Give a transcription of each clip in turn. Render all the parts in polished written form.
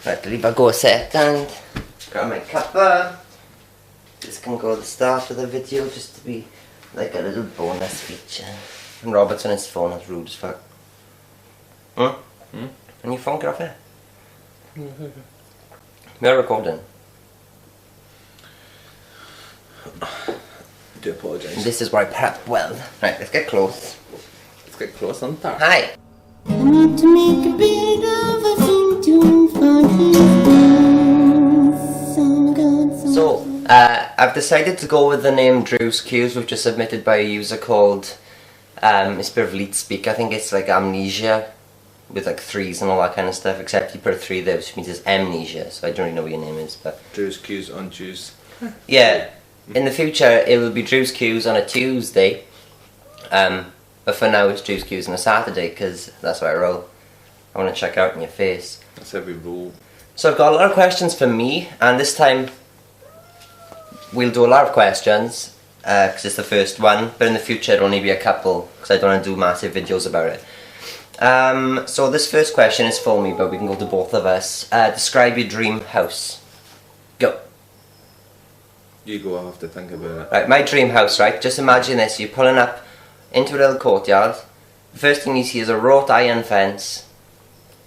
Right, leave I go a second. Grab my cuppa. This can go at the start of the video just to be like a little bonus feature. And Robert's on his phone, that's rude as fuck. And your phone, get off here. We're recording. I do apologise. This is where I prep well. Right, let's get close. Let's get close on that. Hi. I need to make a bit of a thing to So, I've decided to go with the name Drew's Cues, which was submitted by a user called, it's a bit of leet speak, I think it's like amnesia, with like threes and all that kind of stuff, except you put a 3 there, which means it's amnesia, so I don't really know what your name is, but... Drew's Cues on Tues. Yeah, in the future it will be Drew's Cues on a Tuesday, but for now it's Drew's Cues on a Saturday, because that's what I roll. I want to check out in your face. That's how we roll. So I've got a lot of questions for me, and this time we'll do a lot of questions because it's the first one, but in the future it'll only be a couple because I don't want to do massive videos about it. So this first question is for me, but we can go to both of us. Describe your dream house. Go. You go, I'll have to think about it. Right, my dream house, right? Just imagine this, you're pulling up into a little courtyard. The first thing you see is a wrought iron fence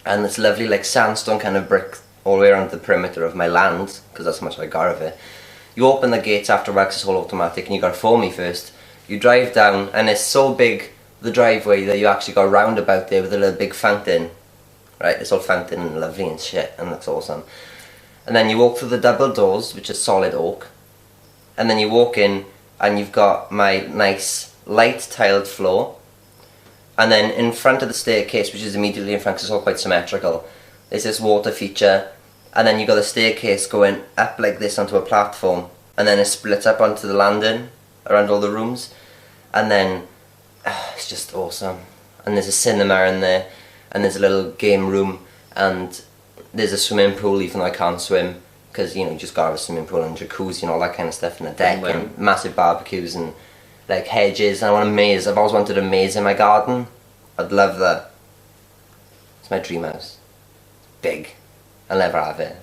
and this lovely like sandstone kind of brick all the way around the perimeter of my land, because that's how much I got of it. You open the gates after works, it's all automatic, and you got to phone me first. You drive down, and it's so big, the driveway, that you actually got a roundabout there with a little big fountain. Right, it's all fountain and lovely and shit, and looks awesome. And then you walk through the double doors, which is solid oak. And then you walk in, and you've got my nice light tiled floor. And then in front of the staircase, which is immediately in front, because it's all quite symmetrical, there's this water feature. And then you got the staircase going up like this onto a platform, and then it splits up onto the landing around all the rooms, and then it's just awesome. And there's a cinema in there, and there's a little game room, and there's a swimming pool, even though I can't swim, because you know you just got to have a swimming pool and jacuzzi and all that kind of stuff, and a deck and massive barbecues and like hedges. And I want a maze. I've always wanted a maze in my garden. I'd love that. It's my dream house. Big. I'll never have it.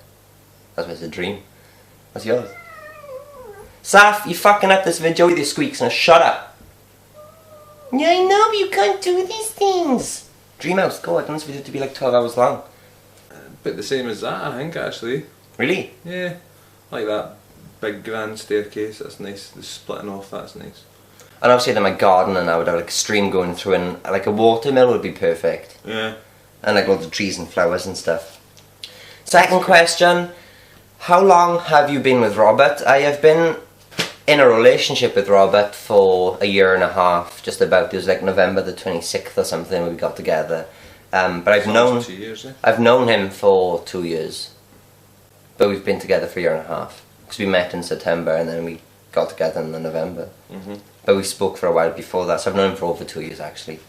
That's why it's a dream. What's yours? Saf, you fucking up this video with your squeaks, now shut up. Yeah, I know, but you can't do these things. Dream house, go, I want this video to be like 12 hours long. A bit the same as that, I think, actually. Really? Yeah. Like that big grand staircase, that's nice. The splitting off, that's nice. And obviously then my garden, and I would have like a stream going through, and like a watermill would be perfect. Yeah. And like lots of trees and flowers and stuff. Second question, how long have you been with Robert? I have been in a relationship with Robert for 1.5 years, just about. It was like November the 26th or something when we got together. But I've known 2 years, eh? I've known him for 2 years. But we've been together for 1.5 years. Because we met in September and then we got together in November. But we spoke for a while before that, so I've known him for over 2 years actually.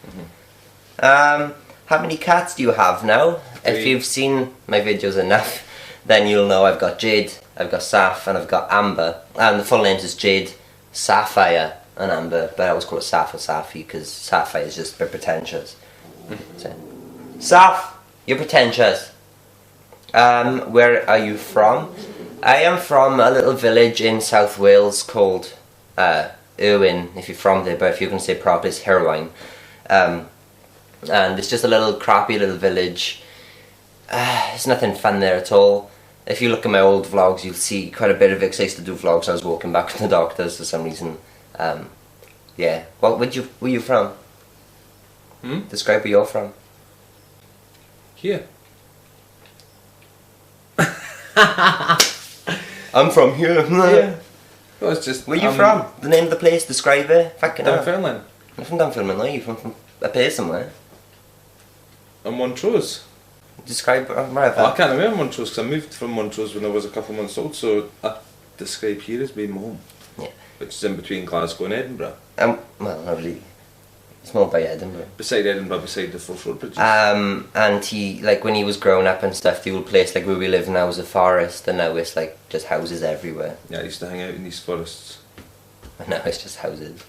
How many cats do you have now? 3. If you've seen my videos enough, then you'll know I've got Jade, I've got Saf, and I've got Amber. And the full names is Jade, Sapphire, and Amber, but I always call it Saf or Safi because Sapphire is just a bit pretentious. So, Saf, you're pretentious. Where are you from? I am from a little village in South Wales called Irwin, if you're from there, but if you can say it properly, it's Hirwaun. And it's just a little crappy little village. There's nothing fun there at all. If you look at my old vlogs, you'll see quite a bit of it, 'cause I used to do vlogs. I was walking back from the doctors for some reason. Yeah. Well, where you from? Describe where you're from. Here. I'm from here. Yeah. Well, it's just... Where you from? The name of the place, describe it. Fucking hell. Dunfermline. I'm from Dunfermline, are you? From up here somewhere? I'm Montrose. Describe wherever. I can't remember Montrose because I moved from Montrose when I was a couple of months old, so I describe here as being my home. Yeah. Which is in between Glasgow and Edinburgh. Well, not really. It's more by Edinburgh. Beside Edinburgh, beside the Forth Road Bridges. And he, like when he was growing up and stuff, the old place like where we live now was a forest, and now it's like just houses everywhere. Yeah, I used to hang out in these forests. And now it's just houses.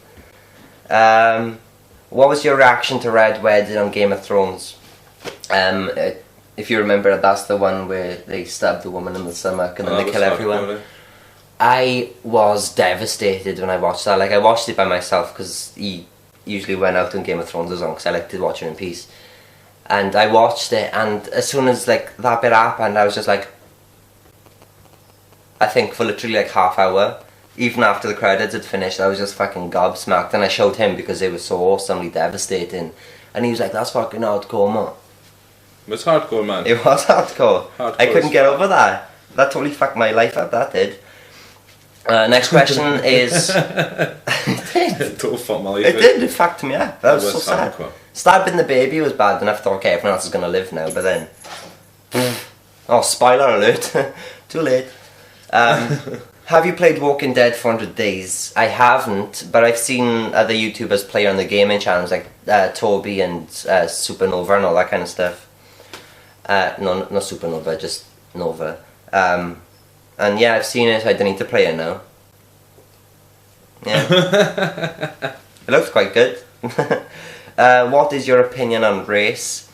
What was your reaction to Red Wedding on Game of Thrones? If you remember, that's the one where they stab the woman in the stomach and then they kill everyone. Hardcore, eh? I was devastated when I watched that. Like, I watched it by myself because he usually went out on Game of Thrones as well because I like to watch it in peace. And I watched it, and as soon as like that bit happened, I was just like, I think for literally like half hour, even after the credits had finished, I was just fucking gobsmacked. And I showed him because it was so awesomely devastating, and he was like, "That's fucking hardcore, man." It was hardcore, man. It was hardcore. Hardcore I couldn't as get over that. That totally fucked my life up. That did. Next question is. It total fucked my life. It did. It fucked me up. That was so sad. hardcore. Stabbing the baby was bad enough. I thought, okay, everyone else is gonna live now. But then, oh, spoiler alert! Too late. Have you played Walking Dead 400 Days? I haven't, but I've seen other YouTubers play on the gaming channels like Toby and Supernova and all that kind of stuff. No, not Supernova, just Nova. And yeah, I've seen it, so I don't need to play it now. Yeah. It looks quite good. What is your opinion on race?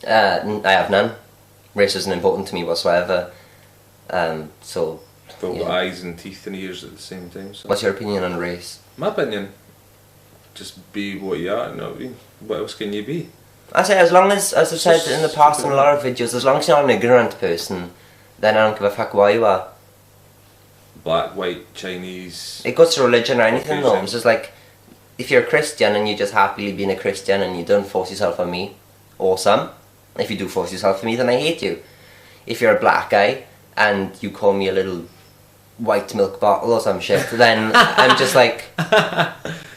I have none. Race isn't important to me whatsoever. So... They've all got eyes and teeth and ears at the same time. So. What's your opinion on race? My opinion, just be what you are, you know what I mean? What else can you be? I say, as long as I've said in the past in a lot of videos, as long as you're not an ignorant person, then I don't give a fuck why you are. Black, white, Chinese... It goes to religion or anything though. Caucasian. It's just like, if you're a Christian and you're just happily being a Christian and you don't force yourself on me, awesome. If you do force yourself on me, then I hate you. If you're a black guy and you call me a little white milk bottle or some shit, then I'm just like,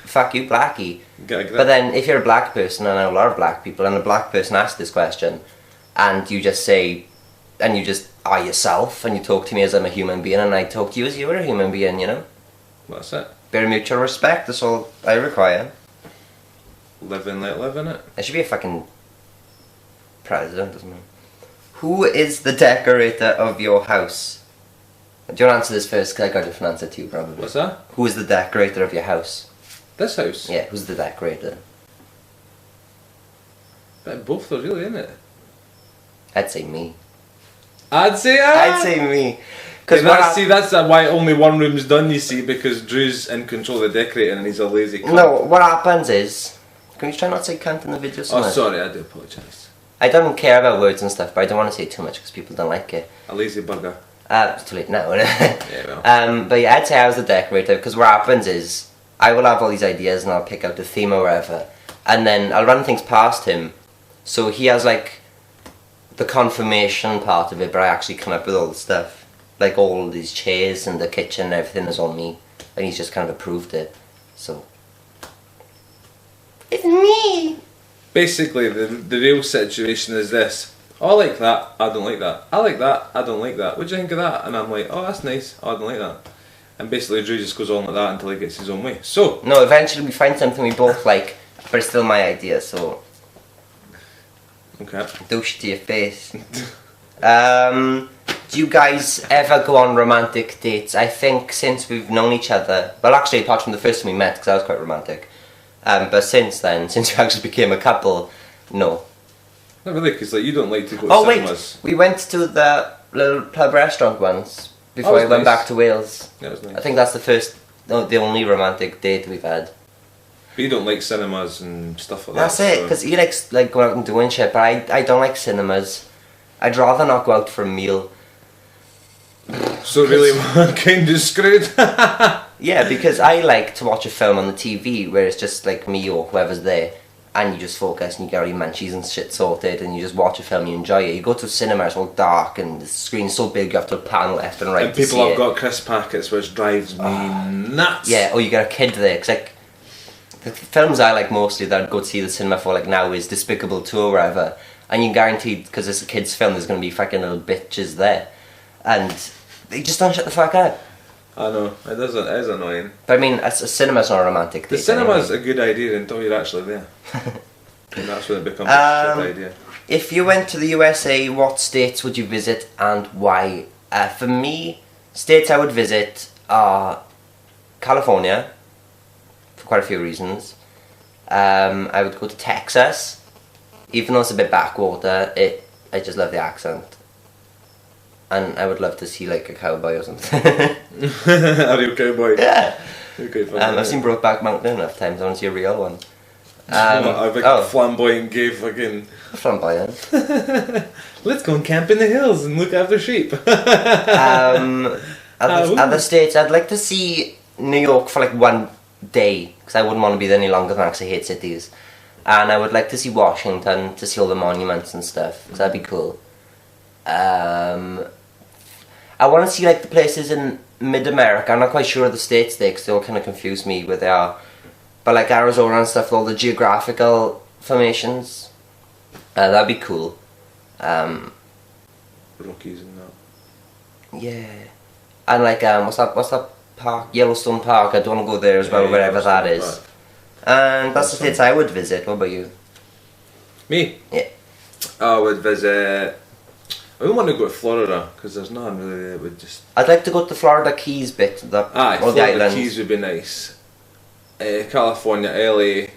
fuck you, blackie. But then if you're a black person, and I know a lot of black people, and a black person asks this question, and you just say, and you just are yourself, and you talk to me as I'm a human being, and I talk to you as you are a human being, you know? That's it. Bare mutual respect, that's all I require. Live and let live, innit? I should be a fucking president, doesn't it? Who is the decorator of your house? Do you want to answer this first? Because I got a different answer to you, probably. What's that? Who is the decorator of your house? This house? Yeah, who's the decorator? But both are really, innit? I'd say me. I'd say me. See, that's why only one room's done, you see, because Drew's in control of the decorating and he's a lazy cunt. No, what happens is... Can you try not to say cunt in the video so Oh, much? sorry, I do apologise. I don't care about words and stuff, but I don't want to say too much because people don't like it. A lazy bugger. It's too late now, isn't it? Yeah, well. But yeah, I'd say I was the decorator because what happens is I will have all these ideas and I'll pick out the theme or whatever, and then I'll run things past him, so he has like the confirmation part of it, but I actually come up with all the stuff, like all these chairs and the kitchen and everything is on me, and he's just kind of approved it. So it's me. Basically, the real situation is this. Oh, I like that, I don't like that. I like that, I don't like that. What do you think of that? And I'm like, oh, that's nice, oh, I don't like that. And basically Drew just goes on like that until he gets his own way. So... No, eventually we find something we both like, but it's still my idea, so... Okay. Douche to your face. Do you guys ever go on romantic dates? I think since we've known each other... Well, actually, apart from the first time we met, because I was quite romantic. But since then, since we actually became a couple, no. Not really, because like, you don't like to go to Oh cinemas. wait, we went to the little pub restaurant once before I went back to Wales. That was nice. I think that's the only romantic date we've had. But you don't like cinemas and stuff like That's that. it, because he likes like going out and doing shit, but I don't like cinemas. I'd rather not go out for a meal. So really, we're kind of screwed. Yeah, because I like to watch a film on the TV where it's just like me or whoever's there, and you just focus and you get all your munchies and shit sorted, and you just watch a film, you enjoy it. You go to a cinema, it's all dark and the screen's so big you have to pan left and right. And people have got crisp packets, which drives me nuts. Yeah, or you got a kid there, because like the films I like mostly that I'd go to see the cinema for like now is Despicable 2 or whatever, and you're guaranteed, because it's a kid's film, there's going to be fucking little bitches there, and they just don't shut the fuck up. I know, it is annoying. But I mean, a cinema's not a romantic The date cinema's anyway. a good idea until you're actually there. And that's when it becomes a shit idea. If you went to the USA, what states would you visit and why? For me, states I would visit are California, for quite a few reasons. I would go to Texas, even though it's a bit backwater. I just love the accent. And I would love to see like a cowboy or something. Are you a cowboy? Yeah. Okay, fine. I've seen Brokeback Mountain enough times. I want to see a real one. I've a flamboyant gay fucking. Flamboyant. Let's go and camp in the hills and look after sheep. Other states, I'd like to see New York for like one day because I wouldn't want to be there any longer than that because I hate cities. And I would like to see Washington to see all the monuments and stuff because that'd be cool. I want to see like the places in mid-America. I'm not quite sure of the states there because they all kind of confuse me where they are. But like Arizona and stuff, all the geographical formations, that'd be cool. Rockies and that. Yeah, and like what's that park? Yellowstone Park. I'd want to go there as well, wherever that is. Park. And that's the states I would visit. What about you? Me? Yeah. I would visit. I don't want to go to Florida because there's nothing really that would just. I'd like to go to the Florida Keys bit. Or the Florida islands. Keys would be nice. California, LA.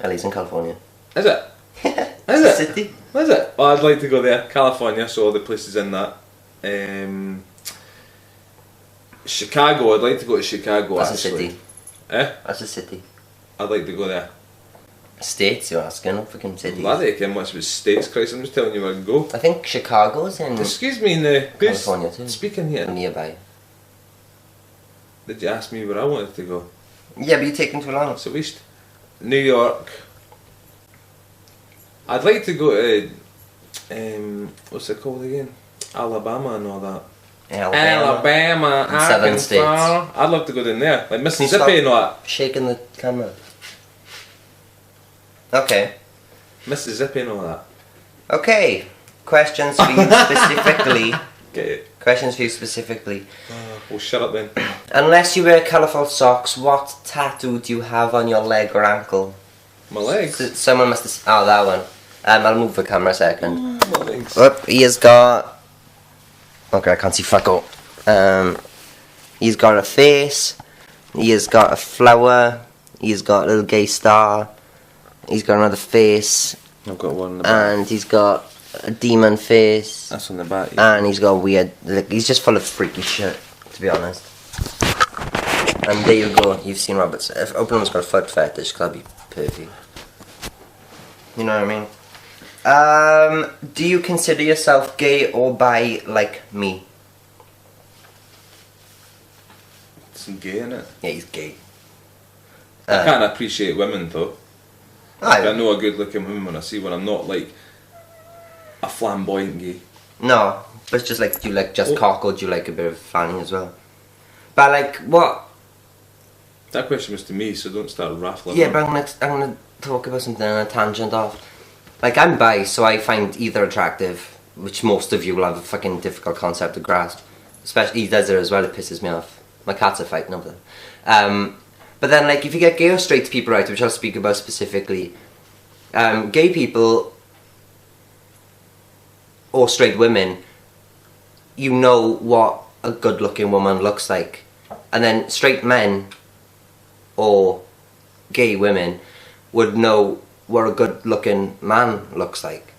LA's in California. Is it? Is it? City. Is it? Well, I'd like to go there. California, so all the places in that. Chicago, I'd like to go to Chicago. That's actually. a city. That's a city. I'd like to go there. States, you're asking, not fucking cities. Bloody care much about states, Christ. I'm just telling you where to go. I think Chicago's in Excuse me, California too. Speaking here. Nearby. Did you ask me where I wanted to go? Yeah, but you're taking too long. So East, New York. I'd like to go to what's it called again? Alabama and all that. Alabama, and southern Arkansas. states. I'd love to go down there, like Can you Mississippi and all that. Shaking the camera. Okay. Mississippi and all that. Okay. Questions for you specifically. Get it? Questions for you specifically. Well, shut up then. Unless you wear colourful socks, what tattoo do you have on your leg or ankle? My legs. Someone must have. Oh, that one. I'll move the camera a second. My legs. Oop, he has got. Okay, I can't see fuck all. He's got a face. He has got a flower. He's got a little gay star. He's got another face. I've got one in the back. And he's got a demon face. That's on the back. Yeah. And he's got weird. Like, he's just full of freaky shit, to be honest. And there you go. You've seen Robert's. If Openham's got a foot fetish, that'd be perfect. You know what I mean? Do you consider yourself gay or bi like me? Some gay in it. Yeah, he's gay. I can't appreciate women though. I I know a good looking woman when I see one. I'm not like a flamboyant gay. No, but it's just like, do you like just cock or do you like a bit of fanning as well? But like, what? That question was to me, so don't start raffling. Yeah, but I'm gonna talk about something on a tangent off. Like, I'm bi, so I find either attractive, which most of you will have a fucking difficult concept to grasp. Especially, he does it as well, it pisses me off. My cats are fighting over them. But then, like, if you get gay or straight people right, which I'll speak about specifically, gay people or straight women, you know what a good-looking woman looks like. And then straight men or gay women would know what a good-looking man looks like.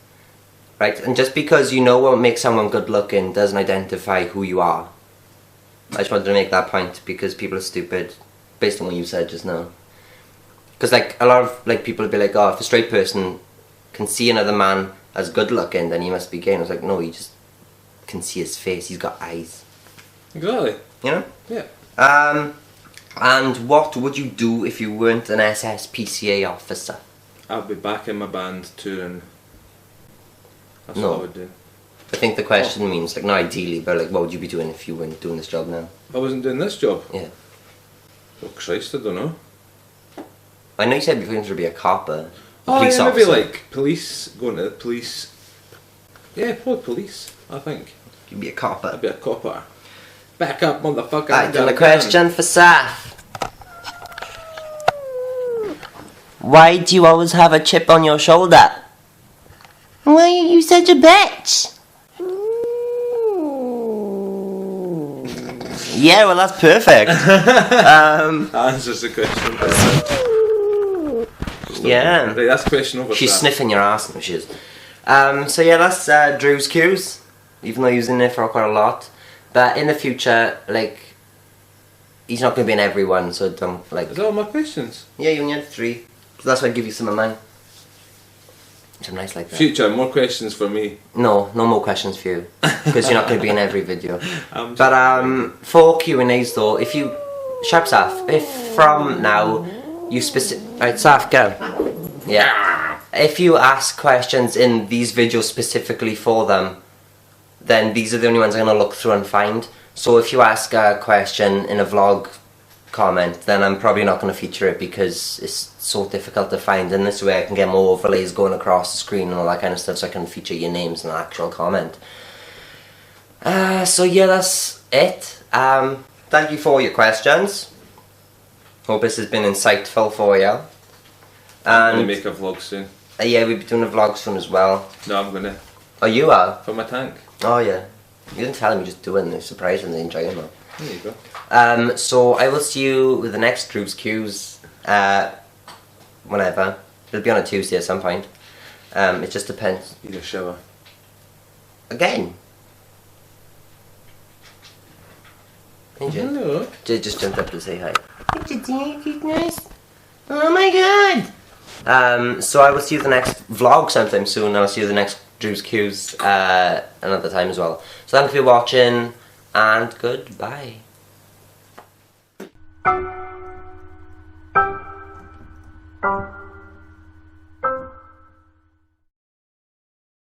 Right? And just because you know what makes someone good-looking doesn't identify who you are. I just wanted to make that point because people are stupid based on what you said just now. Because like a lot of like people would be like, oh, if a straight person can see another man as good-looking, then he must be gay. And I was like, no, you just can see his face. He's got eyes. Exactly. You know? Yeah. And what would you do if you weren't an SSPCA officer? I'd be back in my band touring. That's No. what I would do. I think the question means, like, not ideally, but like, what would you be doing if you weren't doing this job now? If I wasn't doing this job. Yeah. Oh Christ, I don't know. I know you said before you wanted to be a copper. Oh, Police yeah, maybe officer. like police, going to the police. Yeah, probably police, I think. You'd be a copper. I'd be a copper. Back up, motherfucker. Alright, then the question for Saf. Why do you always have a chip on your shoulder? Why are you such a bitch? Yeah, well, that's perfect. Answers the question. Yeah. Right, that's question over. She's that. sniffing your ass, no, she is. So yeah, that's Drew's cues, even though he was in there for quite a lot. But in the future, like, he's not going to be in every one, so don't, like... Is that all my questions? Yeah, you only had 3. So that's why I give you some of mine. Which are nice like that. Future, more questions for me. No more questions for you. Because you're not going to be in every video. I'm But for Q&As though, if you... Sharp Saf, if from now you Right, Saf, go. Yeah. If you ask questions in these videos specifically for them, then these are the only ones I'm going to look through and find. So if you ask a question in a vlog comment, then I'm probably not going to feature it because it's so difficult to find. And this way I can get more overlays going across the screen and all that kind of stuff, so I can feature your names in an actual comment. So yeah, that's it. Thank you for all your questions. Hope this has been insightful for you. I'm And going to make a vlog soon. yeah, we'll be doing a vlog soon as well. No, I'm going to. Oh, you are? For my tank. Oh yeah. You didn't tell them, you just do it and they're surprised and they enjoy it. There you go. So I will see you with the next Drew's Cues, whenever. It'll be on a Tuesday at some point. It just depends. Need a shower. Again? Hey, Jay. Hello. Jay just jumped up to say hi. Oh my god! So I will see you the next vlog sometime soon. I'll see you the next Drew's Cues another time as well. So thank you for watching and goodbye.